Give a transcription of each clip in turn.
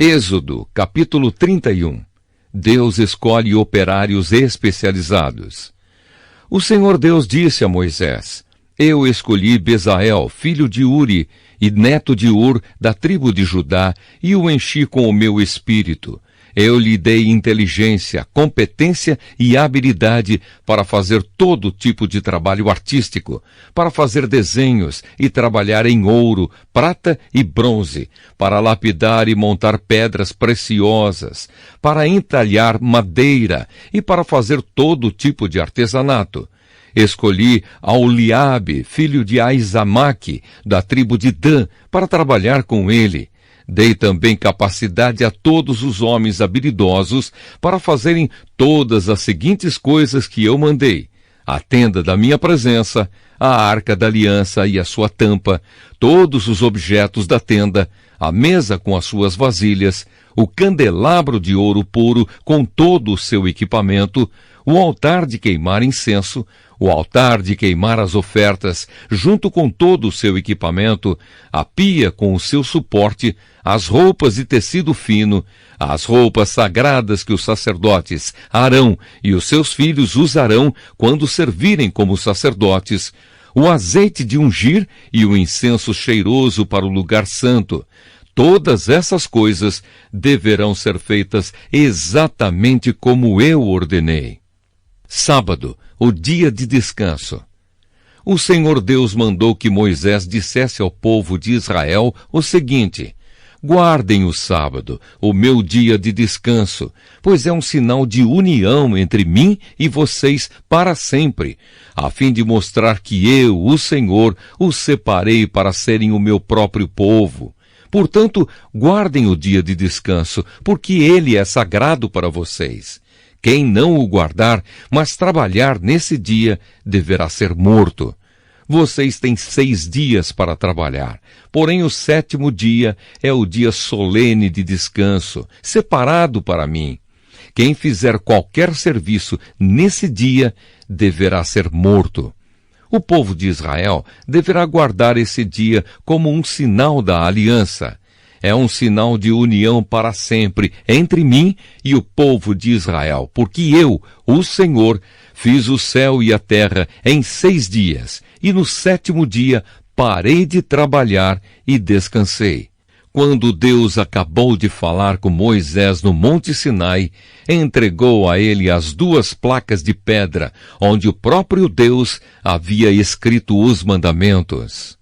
Êxodo, capítulo 31. Deus escolhe operários especializados. O Senhor Deus disse a Moisés: Eu escolhi Bezael, filho de Uri, e neto de Ur, da tribo de Judá, e o enchi com o meu espírito. Eu lhe dei inteligência, competência e habilidade para fazer todo tipo de trabalho artístico, para fazer desenhos e trabalhar em ouro, prata e bronze, para lapidar e montar pedras preciosas, para entalhar madeira e para fazer todo tipo de artesanato. Escolhi Aholiabe, filho de Aizamaque, da tribo de Dan, para trabalhar com ele. Dei também capacidade a todos os homens habilidosos para fazerem todas as seguintes coisas que eu mandei: a tenda da minha presença, a arca da aliança e a sua tampa, todos os objetos da tenda, a mesa com as suas vasilhas, o candelabro de ouro puro com todo o seu equipamento, o altar de queimar incenso, o altar de queimar as ofertas, junto com todo o seu equipamento, a pia com o seu suporte, as roupas de tecido fino, as roupas sagradas que os sacerdotes Arão e os seus filhos usarão quando servirem como sacerdotes, o azeite de ungir e o incenso cheiroso para o lugar santo. Todas essas coisas deverão ser feitas exatamente como eu ordenei. Sábado, o dia de descanso. O Senhor Deus mandou que Moisés dissesse ao povo de Israel o seguinte: Guardem o sábado, o meu dia de descanso, pois é um sinal de união entre mim e vocês para sempre, a fim de mostrar que eu, o Senhor, os separei para serem o meu próprio povo. Portanto, guardem o dia de descanso, porque ele é sagrado para vocês. Quem não o guardar, mas trabalhar nesse dia, deverá ser morto. Vocês têm 6 dias para trabalhar, porém o 7º dia é o dia solene de descanso, separado para mim. Quem fizer qualquer serviço nesse dia, deverá ser morto. O povo de Israel deverá guardar esse dia como um sinal da aliança. É um sinal de união para sempre entre mim e o povo de Israel, porque eu, o Senhor, fiz o céu e a terra em 6 dias, e no 7º dia parei de trabalhar e descansei. Quando Deus acabou de falar com Moisés no Monte Sinai, entregou a ele as 2 placas de pedra, onde o próprio Deus havia escrito os mandamentos.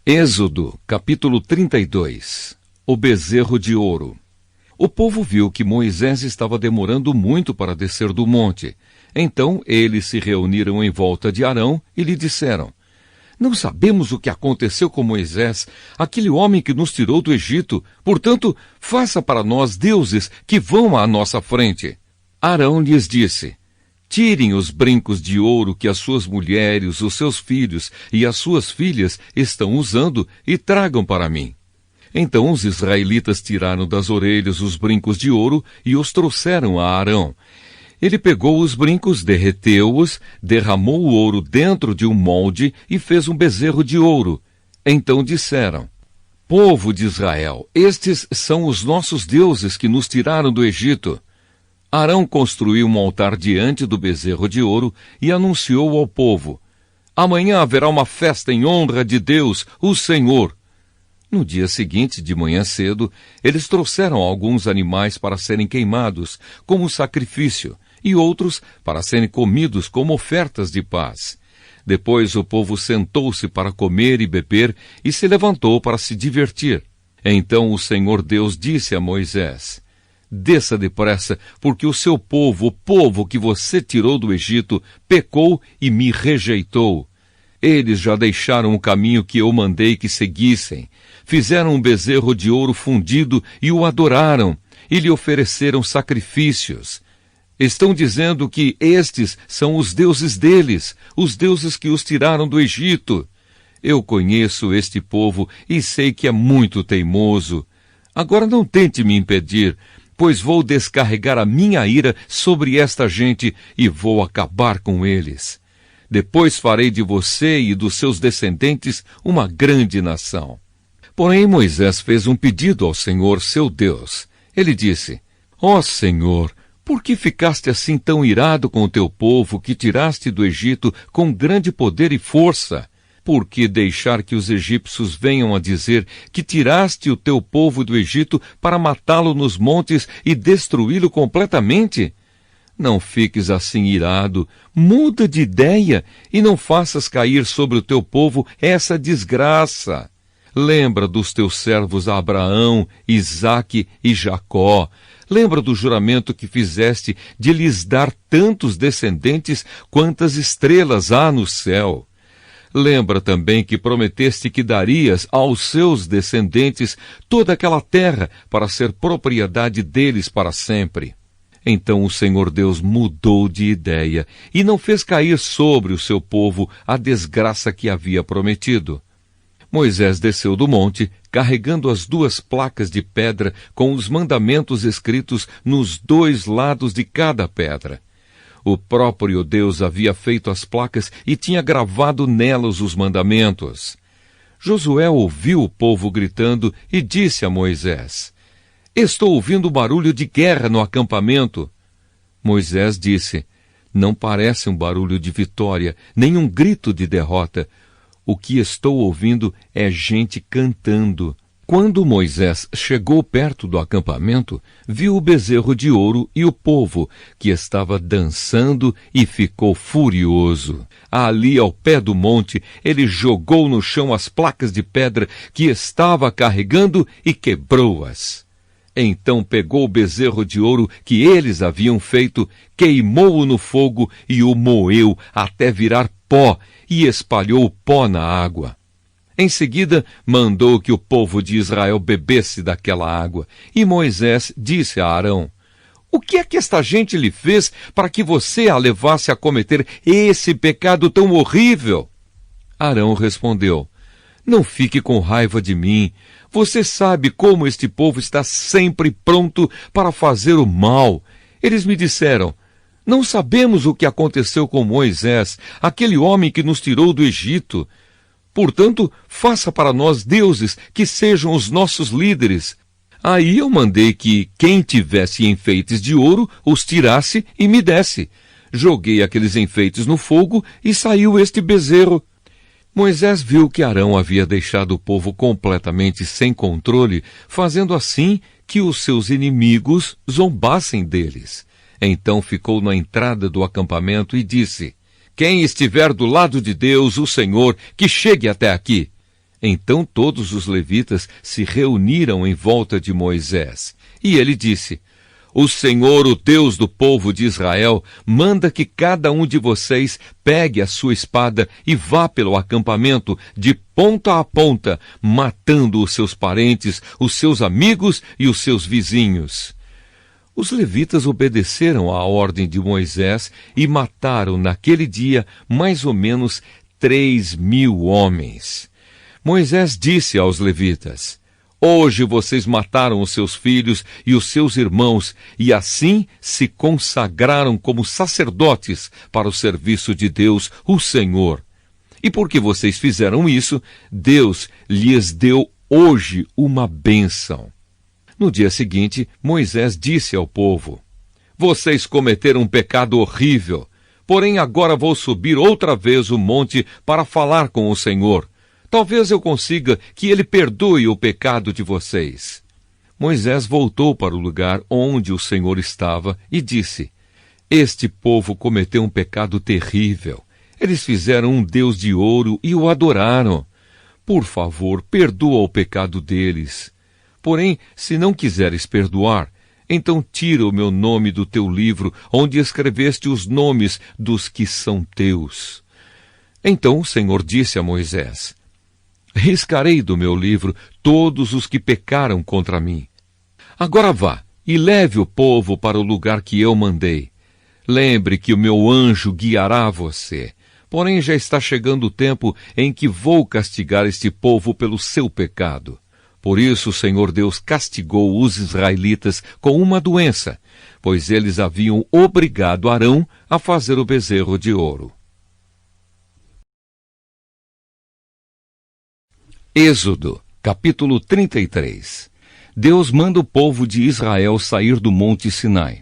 Êxodo, capítulo 32. O bezerro de ouro. O povo viu que Moisés estava demorando muito para descer do monte. Então eles se reuniram em volta de Arão e lhe disseram: Não sabemos o que aconteceu com Moisés, aquele homem que nos tirou do Egito. Portanto, faça para nós deuses que vão à nossa frente. Arão lhes disse: Tirem os brincos de ouro que as suas mulheres, os seus filhos e as suas filhas estão usando e tragam para mim. Então os israelitas tiraram das orelhas os brincos de ouro e os trouxeram a Arão. Ele pegou os brincos, derreteu-os, derramou o ouro dentro de um molde e fez um bezerro de ouro. Então disseram: Povo de Israel, estes são os nossos deuses que nos tiraram do Egito. Arão construiu um altar diante do bezerro de ouro e anunciou ao povo: Amanhã haverá uma festa em honra de Deus, o Senhor. No dia seguinte, de manhã cedo, eles trouxeram alguns animais para serem queimados como sacrifício e outros para serem comidos como ofertas de paz. Depois o povo sentou-se para comer e beber e se levantou para se divertir. Então o Senhor Deus disse a Moisés: Desça depressa, porque o seu povo, o povo que você tirou do Egito, pecou e me rejeitou. Eles já deixaram o caminho que eu mandei que seguissem. Fizeram um bezerro de ouro fundido e o adoraram, e lhe ofereceram sacrifícios. Estão dizendo que estes são os deuses deles, os deuses que os tiraram do Egito. Eu conheço este povo e sei que é muito teimoso. Agora não tente me impedir, pois vou descarregar a minha ira sobre esta gente e vou acabar com eles. Depois farei de você e dos seus descendentes uma grande nação. Porém, Moisés fez um pedido ao Senhor, seu Deus. Ele disse: Ó Senhor, por que ficaste assim tão irado com o teu povo que tiraste do Egito com grande poder e força? Por que deixar que os egípcios venham a dizer que tiraste o teu povo do Egito para matá-lo nos montes e destruí-lo completamente? Não fiques assim irado, muda de ideia e não faças cair sobre o teu povo essa desgraça. Lembra dos teus servos Abraão, Isaque e Jacó. Lembra do juramento que fizeste de lhes dar tantos descendentes quantas estrelas há no céu. Lembra também que prometeste que darias aos seus descendentes toda aquela terra para ser propriedade deles para sempre. Então o Senhor Deus mudou de ideia e não fez cair sobre o seu povo a desgraça que havia prometido. Moisés desceu do monte, carregando as 2 placas de pedra com os mandamentos escritos nos 2 lados de cada pedra. O próprio Deus havia feito as placas e tinha gravado nelas os mandamentos. Josué ouviu o povo gritando e disse a Moisés: Estou ouvindo barulho de guerra no acampamento. Moisés disse: Não parece um barulho de vitória, nem um grito de derrota. O que estou ouvindo é gente cantando. Quando Moisés chegou perto do acampamento, viu o bezerro de ouro e o povo, que estava dançando, e ficou furioso. Ali, ao pé do monte, ele jogou no chão as placas de pedra que estava carregando e quebrou-as. Então pegou o bezerro de ouro que eles haviam feito, queimou-o no fogo e o moeu até virar pó, e espalhou o pó na água. Em seguida, mandou que o povo de Israel bebesse daquela água. E Moisés disse a Arão: O que é que esta gente lhe fez para que você a levasse a cometer esse pecado tão horrível? Arão respondeu: Não fique com raiva de mim. Você sabe como este povo está sempre pronto para fazer o mal. Eles me disseram: Não sabemos o que aconteceu com Moisés, aquele homem que nos tirou do Egito. Portanto, faça para nós deuses que sejam os nossos líderes. Aí eu mandei que quem tivesse enfeites de ouro os tirasse e me desse. Joguei aqueles enfeites no fogo e saiu este bezerro. Moisés viu que Arão havia deixado o povo completamente sem controle, fazendo assim que os seus inimigos zombassem deles. Então ficou na entrada do acampamento e disse: Quem estiver do lado de Deus, o Senhor, que chegue até aqui. Então todos os levitas se reuniram em volta de Moisés. E ele disse: O Senhor, o Deus do povo de Israel, manda que cada um de vocês pegue a sua espada e vá pelo acampamento de ponta a ponta, matando os seus parentes, os seus amigos e os seus vizinhos. Os levitas obedeceram à ordem de Moisés e mataram naquele dia mais ou menos 3.000 homens. Moisés disse aos levitas: Hoje vocês mataram os seus filhos e os seus irmãos e assim se consagraram como sacerdotes para o serviço de Deus, o Senhor. E porque vocês fizeram isso, Deus lhes deu hoje uma bênção. No dia seguinte, Moisés disse ao povo: Vocês cometeram um pecado horrível, porém agora vou subir outra vez o monte para falar com o Senhor. Talvez eu consiga que ele perdoe o pecado de vocês. Moisés voltou para o lugar onde o Senhor estava e disse: Este povo cometeu um pecado terrível. Eles fizeram um Deus de ouro e o adoraram. Por favor, perdoa o pecado deles. Porém, se não quiseres perdoar, então tira o meu nome do teu livro, onde escreveste os nomes dos que são teus. Então o Senhor disse a Moisés: Riscarei do meu livro todos os que pecaram contra mim. Agora vá e leve o povo para o lugar que eu mandei. Lembre que o meu anjo guiará você. Porém, já está chegando o tempo em que vou castigar este povo pelo seu pecado. Por isso o Senhor Deus castigou os israelitas com uma doença, pois eles haviam obrigado Arão a fazer o bezerro de ouro. Êxodo, capítulo 33. Deus manda o povo de Israel sair do monte Sinai.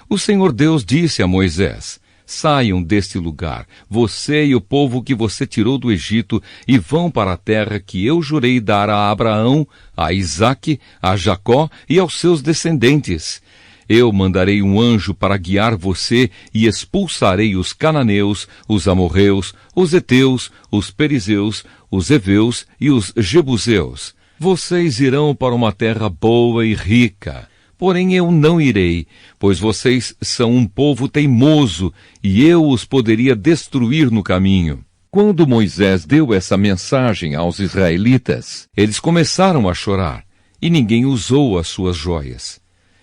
O Senhor Deus disse a Moisés: saiam deste lugar, você e o povo que você tirou do Egito, e vão para a terra que eu jurei dar a Abraão, a Isaque, a Jacó e aos seus descendentes. Eu mandarei um anjo para guiar você e expulsarei os cananeus, os amorreus, os heteus, os perizeus, os heveus e os jebuseus. Vocês irão para uma terra boa e rica. Porém eu não irei, pois vocês são um povo teimoso, e eu os poderia destruir no caminho. Quando Moisés deu essa mensagem aos israelitas, eles começaram a chorar, e ninguém usou as suas joias.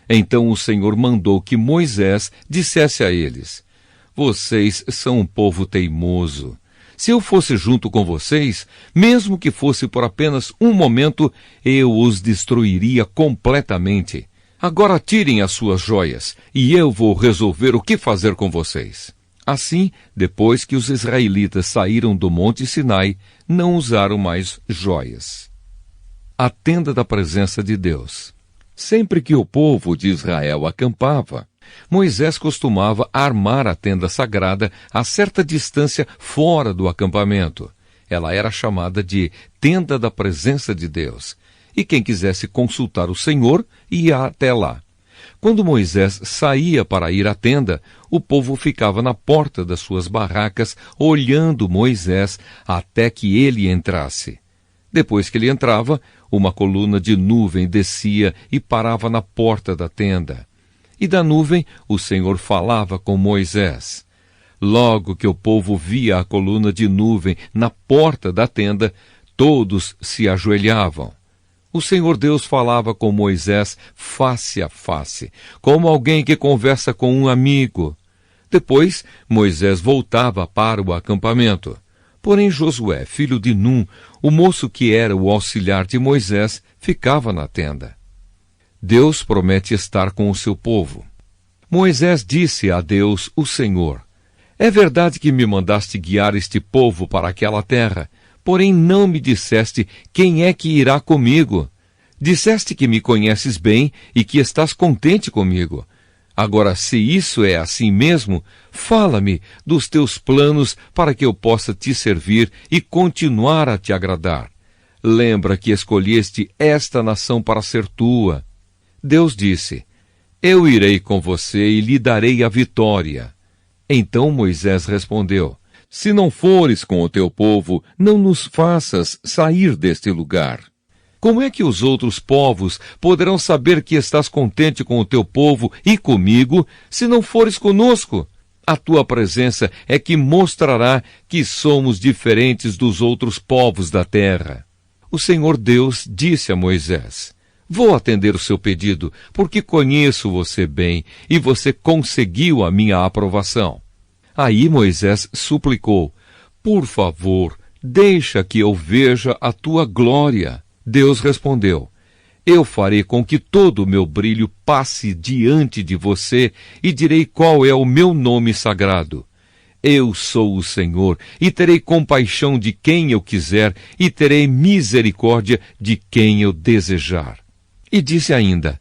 Então o Senhor mandou que Moisés dissesse a eles: vocês são um povo teimoso. Se eu fosse junto com vocês, mesmo que fosse por apenas um momento, eu os destruiria completamente. Agora tirem as suas joias, e eu vou resolver o que fazer com vocês. Assim, depois que os israelitas saíram do monte Sinai, não usaram mais joias. A tenda da presença de Deus. Sempre que o povo de Israel acampava, Moisés costumava armar a tenda sagrada a certa distância fora do acampamento. Ela era chamada de tenda da presença de Deus, e quem quisesse consultar o Senhor ia até lá. Quando Moisés saía para ir à tenda, o povo ficava na porta das suas barracas, olhando Moisés até que ele entrasse. Depois que ele entrava, uma coluna de nuvem descia e parava na porta da tenda. E da nuvem o Senhor falava com Moisés. Logo que o povo via a coluna de nuvem na porta da tenda, todos se ajoelhavam. O Senhor Deus falava com Moisés face a face, como alguém que conversa com um amigo. Depois, Moisés voltava para o acampamento. Porém, Josué, filho de Num, o moço que era o auxiliar de Moisés, ficava na tenda. Deus promete estar com o seu povo. Moisés disse a Deus, o Senhor: é verdade que me mandaste guiar este povo para aquela terra, porém não me disseste quem é que irá comigo. Disseste que me conheces bem e que estás contente comigo. Agora, se isso é assim mesmo, fala-me dos teus planos para que eu possa te servir e continuar a te agradar. Lembra que escolheste esta nação para ser tua. Deus disse: eu irei com você e lhe darei a vitória. Então Moisés respondeu: se não fores com o teu povo, não nos faças sair deste lugar. Como é que os outros povos poderão saber que estás contente com o teu povo e comigo, se não fores conosco? A tua presença é que mostrará que somos diferentes dos outros povos da terra. O Senhor Deus disse a Moisés: vou atender o seu pedido, porque conheço você bem e você conseguiu a minha aprovação. Aí Moisés suplicou: por favor, deixa que eu veja a tua glória. Deus respondeu: eu farei com que todo o meu brilho passe diante de você e direi qual é o meu nome sagrado. Eu sou o Senhor e terei compaixão de quem eu quiser e terei misericórdia de quem eu desejar. E disse ainda: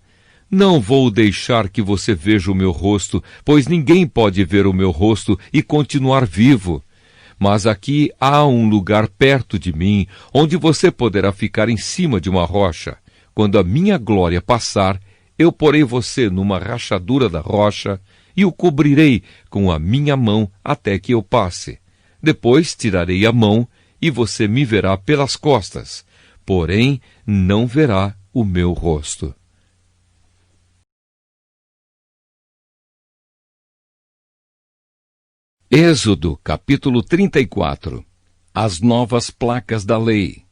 não vou deixar que você veja o meu rosto, pois ninguém pode ver o meu rosto e continuar vivo. Mas aqui há um lugar perto de mim, onde você poderá ficar em cima de uma rocha. Quando a minha glória passar, eu porei você numa rachadura da rocha e o cobrirei com a minha mão até que eu passe. Depois tirarei a mão e você me verá pelas costas, porém não verá o meu rosto. Êxodo, capítulo 34. As novas placas da lei.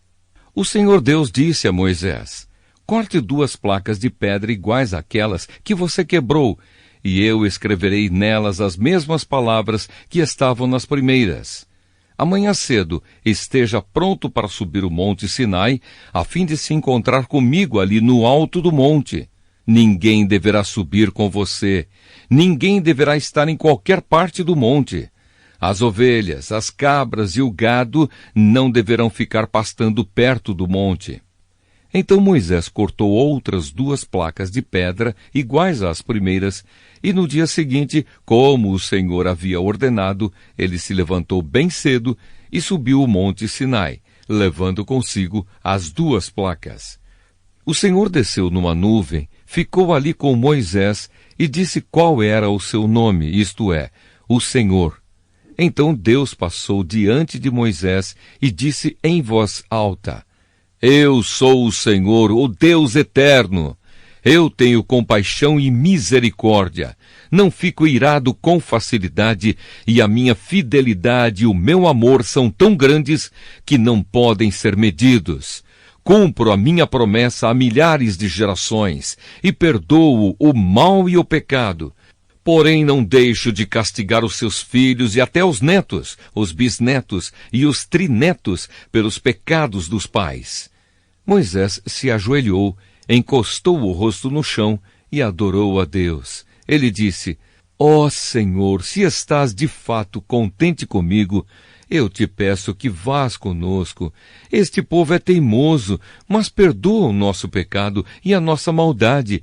O Senhor Deus disse a Moisés: corte 2 placas de pedra iguais àquelas que você quebrou, e eu escreverei nelas as mesmas palavras que estavam nas primeiras. Amanhã cedo esteja pronto para subir o monte Sinai, a fim de se encontrar comigo ali no alto do monte. Ninguém deverá subir com você. Ninguém deverá estar em qualquer parte do monte. As ovelhas, as cabras e o gado não deverão ficar pastando perto do monte. Então Moisés cortou outras 2 placas de pedra, iguais às primeiras, e no dia seguinte, como o Senhor havia ordenado, ele se levantou bem cedo e subiu o monte Sinai, levando consigo as 2 placas. O Senhor desceu numa nuvem, ficou ali com Moisés e disse qual era o seu nome, isto é, o Senhor. Então Deus passou diante de Moisés e disse em voz alta: Eu sou o Senhor, o Deus eterno. Eu tenho compaixão e misericórdia. Não fico irado com facilidade, e a minha fidelidade e o meu amor são tão grandes que não podem ser medidos. Cumpro a minha promessa a milhares de gerações e perdoo o mal e o pecado. Porém, não deixo de castigar os seus filhos e até os netos, os bisnetos e os trinetos pelos pecados dos pais. Moisés se ajoelhou, encostou o rosto no chão e adorou a Deus. Ele disse: Ó Senhor, se estás de fato contente comigo, eu te peço que vás conosco. Este povo é teimoso, mas perdoa o nosso pecado e a nossa maldade,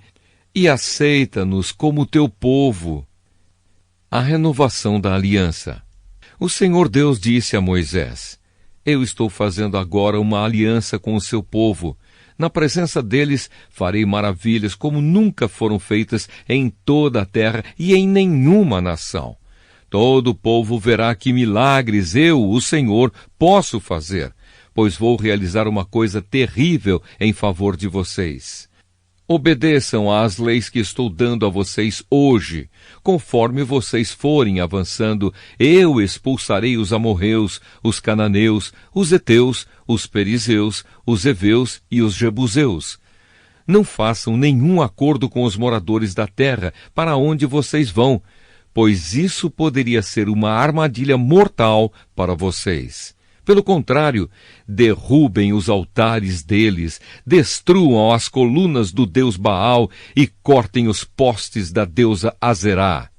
e aceita-nos como teu povo. A renovação da aliança. O Senhor Deus disse a Moisés: Eu estou fazendo agora uma aliança com o seu povo. Na presença deles farei maravilhas como nunca foram feitas em toda a terra e em nenhuma nação. Todo o povo verá que milagres eu, o Senhor, posso fazer, pois vou realizar uma coisa terrível em favor de vocês. Obedeçam às leis que estou dando a vocês hoje. Conforme vocês forem avançando, eu expulsarei os amorreus, os cananeus, os heteus, os perizeus, os heveus e os jebuseus. Não façam nenhum acordo com os moradores da terra para onde vocês vão, pois isso poderia ser uma armadilha mortal para vocês. Pelo contrário, derrubem os altares deles, destruam as colunas do deus Baal e cortem os postes da deusa Azerá.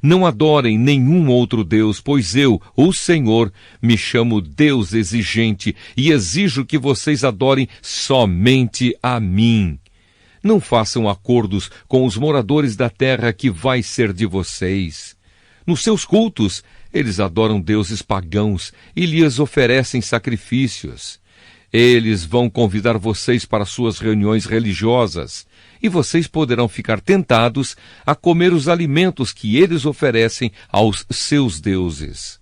Não adorem nenhum outro deus, pois eu, o Senhor, me chamo Deus exigente e exijo que vocês adorem somente a mim. Não façam acordos com os moradores da terra que vai ser de vocês. Nos seus cultos, eles adoram deuses pagãos e lhes oferecem sacrifícios. Eles vão convidar vocês para suas reuniões religiosas, e vocês poderão ficar tentados a comer os alimentos que eles oferecem aos seus deuses.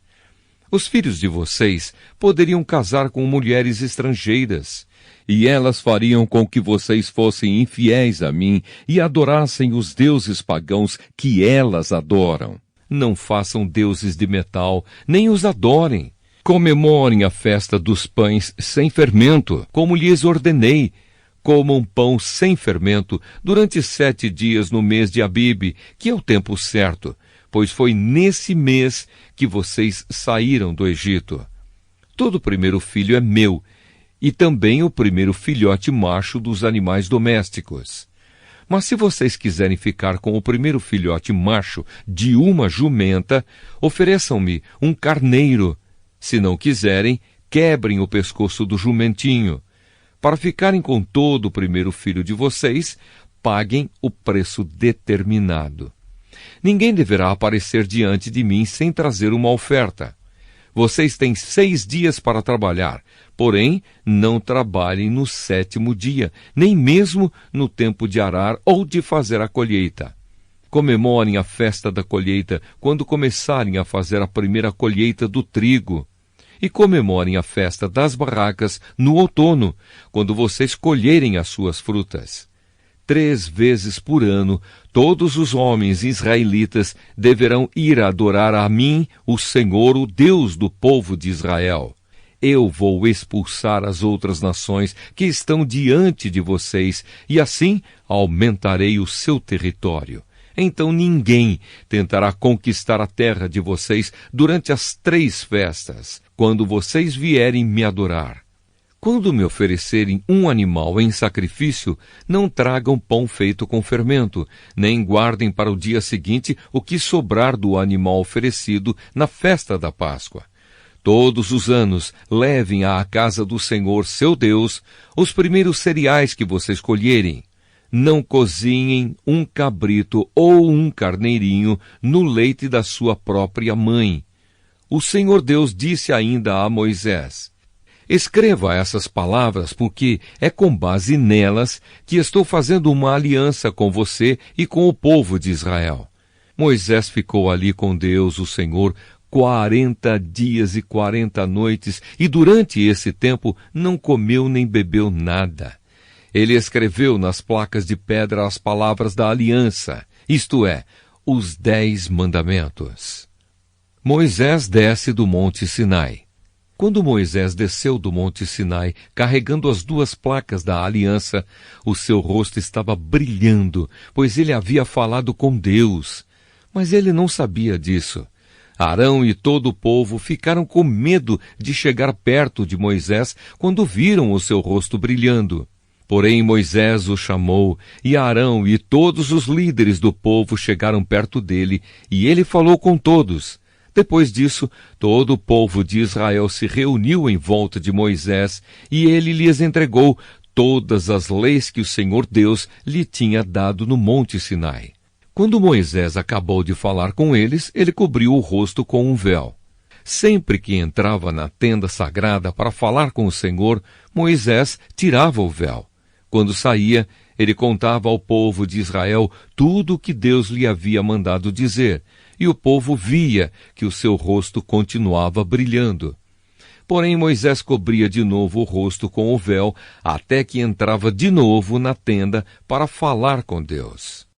Os filhos de vocês poderiam casar com mulheres estrangeiras, e elas fariam com que vocês fossem infiéis a mim e adorassem os deuses pagãos que elas adoram. Não façam deuses de metal, nem os adorem. Comemorem a festa dos pães sem fermento, como lhes ordenei. Comam pão sem fermento durante 7 dias no mês de Abibe, que é o tempo certo, pois foi nesse mês que vocês saíram do Egito. Todo primeiro filho é meu, e também o primeiro filhote macho dos animais domésticos. Mas se vocês quiserem ficar com o primeiro filhote macho de uma jumenta, ofereçam-me um carneiro. Se não quiserem, quebrem o pescoço do jumentinho. Para ficarem com todo o primeiro filho de vocês, paguem o preço determinado. Ninguém deverá aparecer diante de mim sem trazer uma oferta. Vocês têm 6 dias para trabalhar, porém não trabalhem no 7º dia, nem mesmo no tempo de arar ou de fazer a colheita. Comemorem a festa da colheita quando começarem a fazer a primeira colheita do trigo. E comemorem a festa das barracas no outono, quando vocês colherem as suas frutas. 3 vezes por ano, todos os homens israelitas deverão ir adorar a mim, o Senhor, o Deus do povo de Israel. Eu vou expulsar as outras nações que estão diante de vocês, e assim aumentarei o seu território. Então ninguém tentará conquistar a terra de vocês durante as 3 festas, quando vocês vierem me adorar. Quando me oferecerem um animal em sacrifício, não tragam pão feito com fermento, nem guardem para o dia seguinte o que sobrar do animal oferecido na festa da Páscoa. Todos os anos levem à casa do Senhor, seu Deus, os primeiros cereais que vocês colherem. Não cozinhem um cabrito ou um carneirinho no leite da sua própria mãe. O Senhor Deus disse ainda a Moisés: escreva essas palavras, porque é com base nelas que estou fazendo uma aliança com você e com o povo de Israel. Moisés ficou ali com Deus, o Senhor, 40 dias e 40 noites, e durante esse tempo não comeu nem bebeu nada. Ele escreveu nas placas de pedra as palavras da aliança, isto é, os 10 mandamentos. Moisés desce do Monte Sinai. Quando Moisés desceu do Monte Sinai, carregando as 2 placas da aliança, o seu rosto estava brilhando, pois ele havia falado com Deus. Mas ele não sabia disso. Arão e todo o povo ficaram com medo de chegar perto de Moisés quando viram o seu rosto brilhando. Porém Moisés o chamou, e Arão e todos os líderes do povo chegaram perto dele, e ele falou com todos. Depois disso, todo o povo de Israel se reuniu em volta de Moisés, e ele lhes entregou todas as leis que o Senhor Deus lhe tinha dado no Monte Sinai. Quando Moisés acabou de falar com eles, ele cobriu o rosto com um véu. Sempre que entrava na tenda sagrada para falar com o Senhor, Moisés tirava o véu. Quando saía, ele contava ao povo de Israel tudo o que Deus lhe havia mandado dizer, e o povo via que o seu rosto continuava brilhando. Porém, Moisés cobria de novo o rosto com o véu, até que entrava de novo na tenda para falar com Deus.